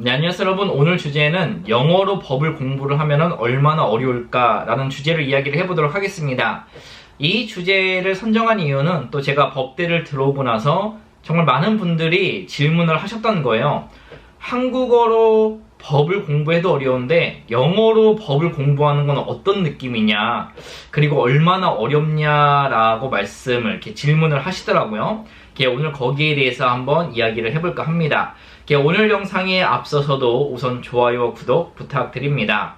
네, 안녕하세요 여러분. 오늘 주제는 영어로 법을 공부를 하면 얼마나 어려울까 라는 주제로 이야기를 해보도록 하겠습니다. 이 주제를 선정한 이유는 또 제가 법대를 들어오고 나서 정말 많은 분들이 질문을 하셨던 거예요. 한국어로 법을 공부해도 어려운데 영어로 법을 공부하는 건 어떤 느낌이냐, 그리고 얼마나 어렵냐라고 이렇게 질문을 하시더라고요. 오늘 거기에 대해서 한번 이야기를 해볼까 합니다. 오늘 영상에 앞서서도 우선 좋아요와 구독 부탁드립니다.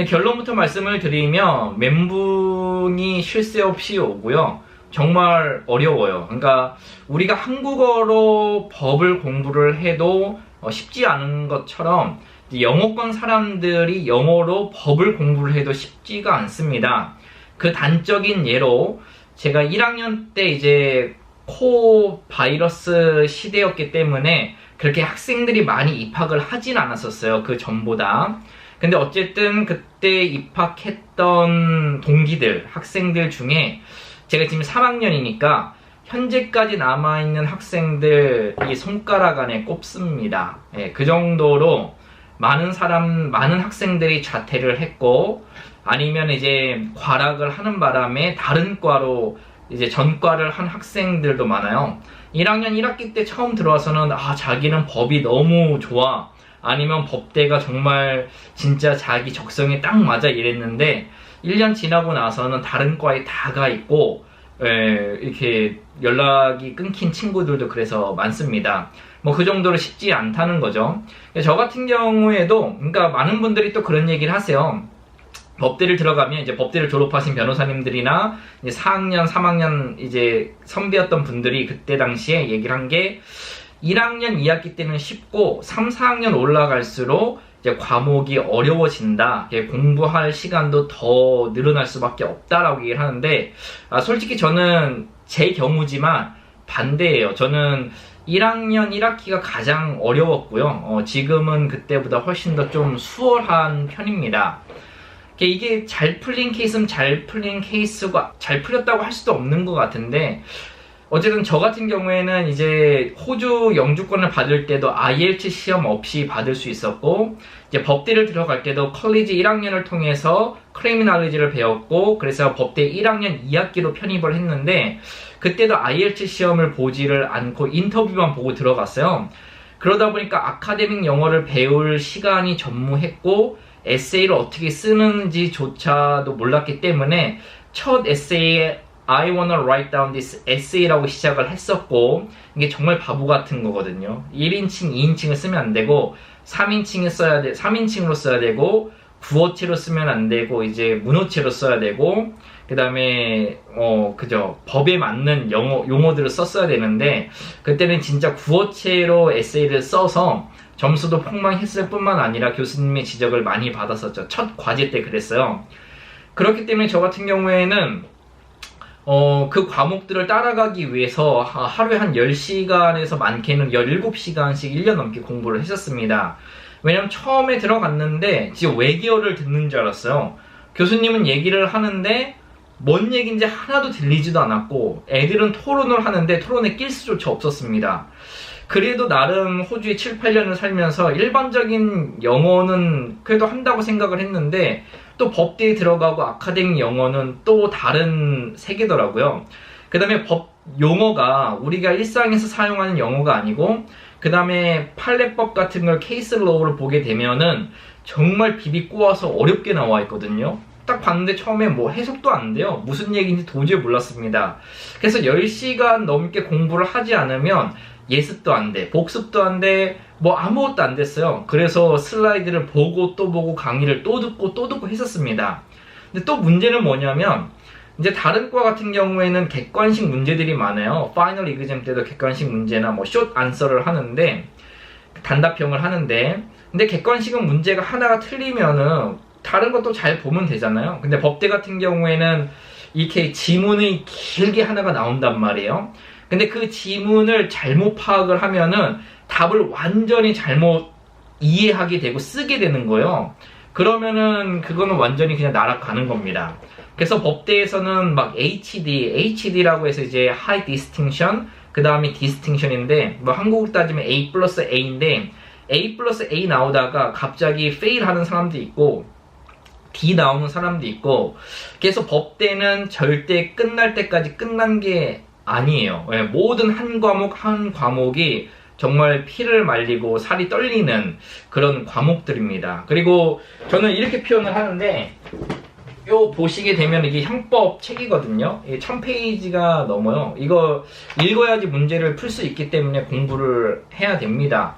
결론부터 말씀을 드리면 멘붕이 쉴 새 없이 오고요. 정말 어려워요. 그러니까 우리가 한국어로 법을 공부를 해도 쉽지 않은 것처럼 영어권 사람들이 영어로 법을 공부를 해도 쉽지가 않습니다. 그 단적인 예로 제가 1학년 때 이제 코바이러스 시대였기 때문에 그렇게 학생들이 많이 입학을 하진 않았었어요. 그 전보다. 근데 어쨌든 그때 입학했던 동기들, 학생들 중에 제가 지금 3학년이니까 현재까지 남아있는 학생들이 손가락 안에 꼽습니다. 그 정도로 많은 학생들이 자퇴를 했고, 아니면 이제 과락을 하는 바람에 다른 과로 이제 전과를 한 학생들도 많아요. 1학년 1학기 때 처음 들어와서는 자기는 법이 너무 좋아, 아니면 법대가 정말 진짜 자기 적성에 딱 맞아 이랬는데 1년 지나고 나서는 다른 과에 다 가 있고 이렇게 연락이 끊긴 친구들도 그래서 많습니다. 그 정도로 쉽지 않다는 거죠. 저 같은 경우에도, 그러니까 많은 분들이 또 그런 얘기를 하세요. 법대를 들어가면 이제 법대를 졸업하신 변호사님들이나 이제 4학년, 3학년 이제 선배였던 분들이 그때 당시에 얘기를 한 게 1학년 2학기 때는 쉽고 3, 4학년 올라갈수록 이제 과목이 어려워진다. 공부할 시간도 더 늘어날 수밖에 없다라고 얘기를 하는데, 솔직히 저는 제 경우지만 반대예요. 저는 1학년 1학기가 가장 어려웠고요. 지금은 그때보다 훨씬 더 좀 수월한 편입니다. 이게 잘 풀린 케이스는 잘 풀린 케이스가 잘 풀렸다고 할 수도 없는 것 같은데, 어쨌든 저 같은 경우에는 이제 호주 영주권을 받을 때도 IELTS 시험 없이 받을 수 있었고, 이제 법대를 들어갈 때도 컬리지 1학년을 통해서 크리미널리지를 배웠고, 그래서 법대 1학년 2학기로 편입을 했는데 그때도 IELTS 시험을 보지를 않고 인터뷰만 보고 들어갔어요. 그러다 보니까 아카데믹 영어를 배울 시간이 전무했고 에세이를 어떻게 쓰는지조차도 몰랐기 때문에 첫 에세이에 I wanna write down this essay라고 시작을 했었고, 이게 정말 바보 같은 거거든요. 1인칭, 2인칭을 쓰면 안 되고 3인칭으로 써야 되고 구어체로 쓰면 안 되고 이제 문어체로 써야 되고, 그 다음에 법에 맞는 용어들을 썼어야 되는데 그때는 진짜 구어체로 에세이를 써서 점수도 폭망했을 뿐만 아니라 교수님의 지적을 많이 받았었죠. 첫 과제 때 그랬어요. 그렇기 때문에 저 같은 경우에는 그 과목들을 따라가기 위해서 하루에 한 10시간에서 많게는 17시간씩 1년 넘게 공부를 했었습니다. 왜냐면 처음에 들어갔는데 지금 외계어를 듣는 줄 알았어요. 교수님은 얘기를 하는데 뭔 얘기인지 하나도 들리지도 않았고, 애들은 토론을 하는데 토론에 낄 수조차 없었습니다. 그래도 나름 호주에 7, 8년을 살면서 일반적인 영어는 그래도 한다고 생각을 했는데, 또 법대에 들어가고 아카데믹 영어는 또 다른 세계더라고요. 그 다음에 법 용어가 우리가 일상에서 사용하는 영어가 아니고, 그 다음에 판례법 같은 걸 케이스 로우를 보게 되면은 정말 비비 꼬아서 어렵게 나와 있거든요. 딱 봤는데 처음에 해석도 안 돼요. 무슨 얘기인지 도저히 몰랐습니다. 그래서 10시간 넘게 공부를 하지 않으면 예습도 안 돼, 복습도 안 돼, 아무것도 안 됐어요. 그래서 슬라이드를 보고 또 보고 강의를 또 듣고 했었습니다. 근데 또 문제는 뭐냐면, 이제 다른 과 같은 경우에는 객관식 문제들이 많아요. 파이널 이그잼 때도 객관식 문제나 숏 안서를 하는데, 단답형을 하는데, 근데 객관식은 문제가 하나가 틀리면은 다른 것도 잘 보면 되잖아요. 근데 법대 같은 경우에는 이렇게 지문이 길게 하나가 나온단 말이에요. 근데 그 지문을 잘못 파악을 하면은 답을 완전히 잘못 이해하게 되고 쓰게 되는 거예요. 그러면은 그거는 완전히 그냥 날아가는 겁니다. 그래서 법대에서는 HD라고 해서 이제 High Distinction, 그 다음에 Distinction인데, 한국으로 따지면 A 플러스 A인데, A 플러스 A 나오다가 갑자기 페일 하는 사람도 있고 D 나오는 사람도 있고, 그래서 법대는 절대 끝날 때까지 끝난 게 아니에요. 예, 모든 한 과목 한 과목이 정말 피를 말리고 살이 떨리는 그런 과목들입니다. 그리고 저는 이렇게 표현을 하는데, 요 보시게 되면 이게 형법 책이거든요. 1000페이지가 넘어요. 이거 읽어야지 문제를 풀 수 있기 때문에 공부를 해야 됩니다.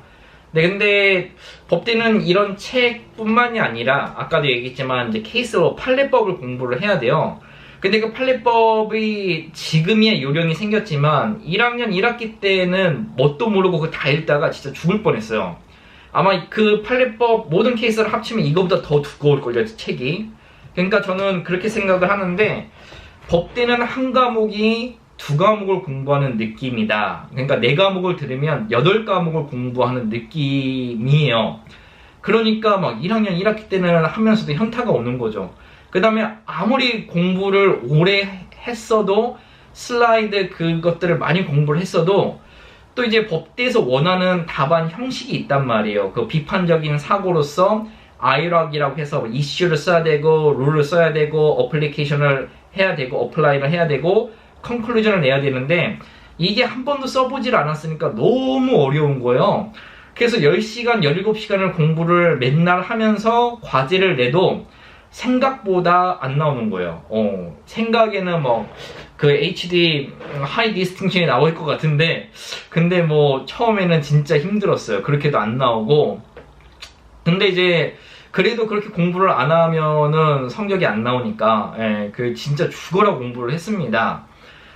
네, 근데 법대는 이런 책뿐만이 아니라 아까도 얘기했지만 이제 케이스로 판례법을 공부를 해야 돼요. 근데 그 판례법이 지금이야 요령이 생겼지만 1학년 1학기 때는 뭣도 모르고 그거 다 읽다가 진짜 죽을 뻔했어요. 아마 그 판례법 모든 케이스를 합치면 이거보다 더 두꺼울걸요, 책이. 그러니까 저는 그렇게 생각을 하는데, 법대는 한 과목이 두 과목을 공부하는 느낌이다. 그러니까 네 과목을 들으면 8과목을 공부하는 느낌이에요. 그러니까 막 1학년 1학기 때는 하면서도 현타가 오는 거죠. 그 다음에 아무리 공부를 오래 했어도, 슬라이드 그것들을 많이 공부를 했어도 또 이제 법대에서 원하는 답안 형식이 있단 말이에요. 그 비판적인 사고로서 IRAC이라고 해서 이슈를 써야 되고, 룰을 써야 되고, 어플리케이션을 해야 되고, 어플라이를 해야 되고, 컨클루전을 내야 되는데, 이게 한 번도 써보질 않았으니까 너무 어려운 거예요. 그래서 10시간, 17시간을 공부를 맨날 하면서 과제를 내도 생각보다 안 나오는 거예요. 생각에는 뭐 그 HD 하이 디스팅션이 나올 것 같은데, 근데 뭐 처음에는 진짜 힘들었어요. 그렇게도 안 나오고. 근데 이제 그래도 그렇게 공부를 안 하면은 성적이 안 나오니까, 그 진짜 죽어라 공부를 했습니다.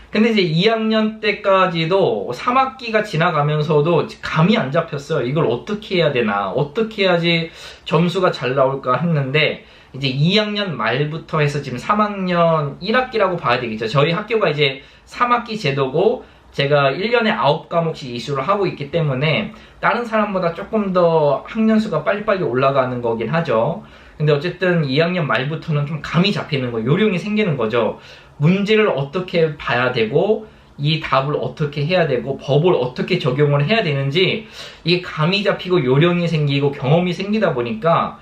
근데 이제 2학년 때까지도 3학기가 지나가면서도 감이 안 잡혔어요. 이걸 어떻게 해야 되나, 어떻게 해야지 점수가 잘 나올까 했는데, 이제 2학년 말부터 해서 지금 3학년 1학기라고 봐야 되겠죠. 저희 학교가 이제 3학기 제도고, 제가 1년에 9과목씩 이수를 하고 있기 때문에 다른 사람보다 조금 더 학년수가 빨리빨리 올라가는 거긴 하죠. 근데 어쨌든 2학년 말부터는 좀 감이 잡히는 거, 요령이 생기는 거죠. 문제를 어떻게 봐야 되고, 이 답을 어떻게 해야 되고, 법을 어떻게 적용을 해야 되는지, 이게 감이 잡히고 요령이 생기고 경험이 생기다 보니까,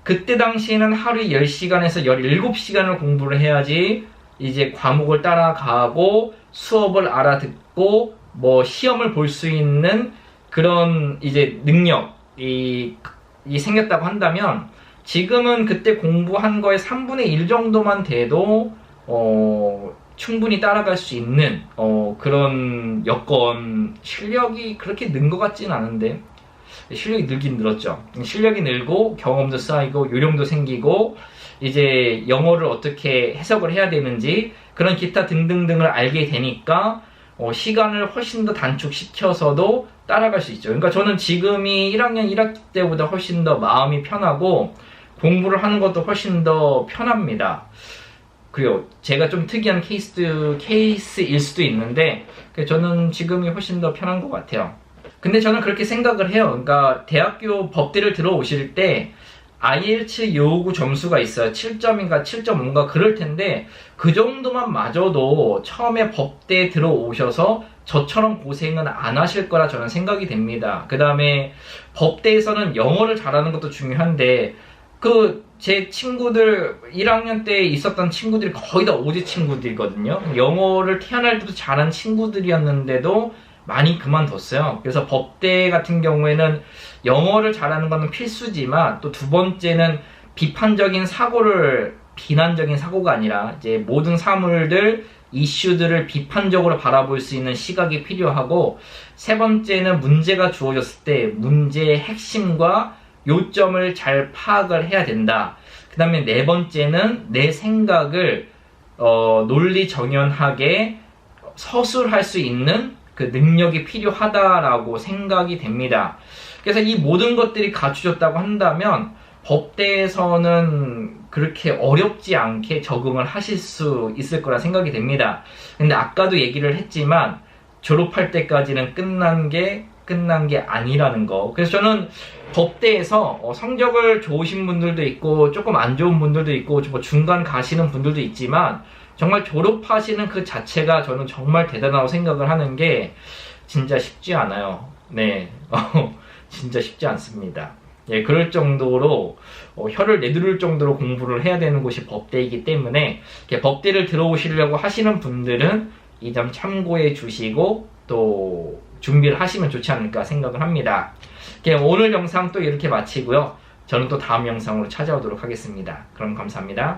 그때 당시에는 하루에 10시간에서 17시간을 공부를 해야지 이제 과목을 따라가고 수업을 알아듣고 뭐 시험을 볼 수 있는 그런 이제 능력이 생겼다고 한다면, 지금은 그때 공부한 거의 3분의 1 정도만 돼도 충분히 따라갈 수 있는 그런 여건, 실력이 그렇게 는 것 같지는 않은데, 실력이 늘긴 늘었죠. 실력이 늘고 경험도 쌓이고 요령도 생기고, 이제 영어를 어떻게 해석을 해야 되는지 그런 기타 등등등을 알게 되니까 시간을 훨씬 더 단축시켜서도 따라갈 수 있죠. 그러니까 저는 지금이 1학년 1학기 때보다 훨씬 더 마음이 편하고 공부를 하는 것도 훨씬 더 편합니다. 그리고 제가 좀 특이한 케이스일 수도 있는데, 저는 지금이 훨씬 더 편한 것 같아요. 근데 저는 그렇게 생각을 해요. 그러니까 대학교 법대를 들어오실 때 IELTS 요구 점수가 있어요. 7점인가 7.5인가 그럴 텐데, 그 정도만 맞아도 처음에 법대에 들어오셔서 저처럼 고생은 안 하실 거라 저는 생각이 됩니다. 그 다음에 법대에서는 영어를 잘하는 것도 중요한데, 제 친구들 1학년 때 있었던 친구들이 거의 다 오지 친구들이거든요. 영어를 태어날 때도 잘한 친구들이었는데도 많이 그만뒀어요. 그래서 법대 같은 경우에는 영어를 잘하는 것은 필수지만, 또 두 번째는 비판적인 사고를, 비난적인 사고가 아니라 이제 모든 사물들, 이슈들을 비판적으로 바라볼 수 있는 시각이 필요하고, 세 번째는 문제가 주어졌을 때 문제의 핵심과 요점을 잘 파악을 해야 된다. 그 다음에 네 번째는 내 생각을 논리 정연하게 서술할 수 있는 그 능력이 필요하다라고 생각이 됩니다. 그래서 이 모든 것들이 갖추졌다고 한다면 법대에서는 그렇게 어렵지 않게 적응을 하실 수 있을 거라 생각이 됩니다. 근데 아까도 얘기를 했지만 졸업할 때까지는 끝난 게 아니라는 거. 그래서 저는 법대에서 성적을 좋으신 분들도 있고 조금 안 좋은 분들도 있고 뭐 중간 가시는 분들도 있지만, 정말 졸업하시는 그 자체가 저는 정말 대단하다고 생각을 하는 게 진짜 쉽지 않아요. 네. 진짜 쉽지 않습니다. 예, 그럴 정도로 혀를 내두를 정도로 공부를 해야 되는 곳이 법대이기 때문에 법대를 들어오시려고 하시는 분들은 이 점 참고해 주시고 또 준비를 하시면 좋지 않을까 생각을 합니다. 오늘 영상 또 이렇게 마치고요. 저는 또 다음 영상으로 찾아오도록 하겠습니다. 그럼 감사합니다.